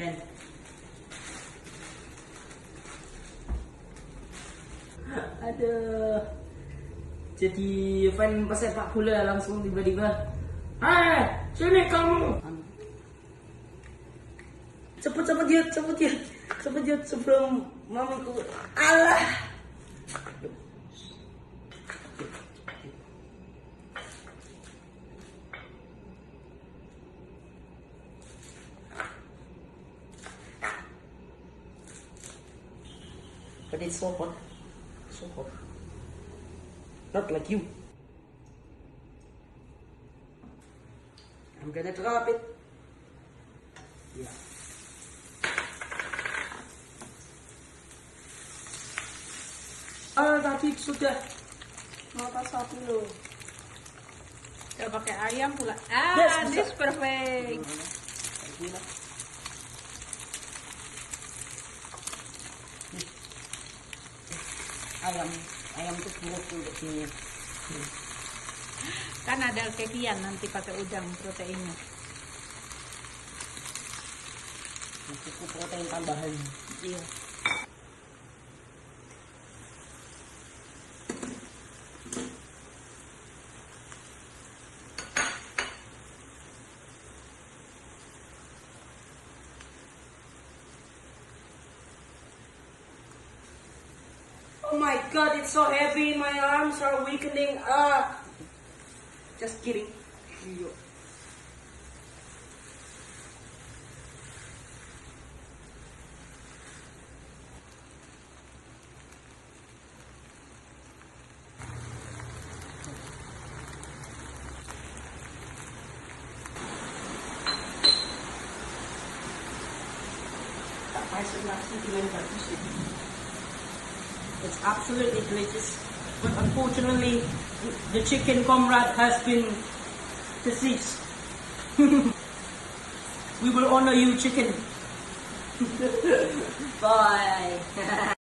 Pen. Aduh. Jadi fan pesepak bola langsung tiba-tiba. Hai, sini kamu. Cepet diet sebelum mamaku. Allah. But it's so hot. Not like you. I'm gonna drop it. Yeah. Tadi sudah mata sapi loh. Udah pakai ayam pula. Yes, This perfect. Ayam itu buruk untuk ini. Kan ada kekian nanti pakai udang proteinnya. Cukup protein tambahan. Iya. Oh my god, it's so heavy, my arms are weakening up. Just kidding. Tak pasal nasi dengan bagus. It's absolutely delicious, but unfortunately, the chicken comrade has been deceased. We will honor you, chicken. Bye.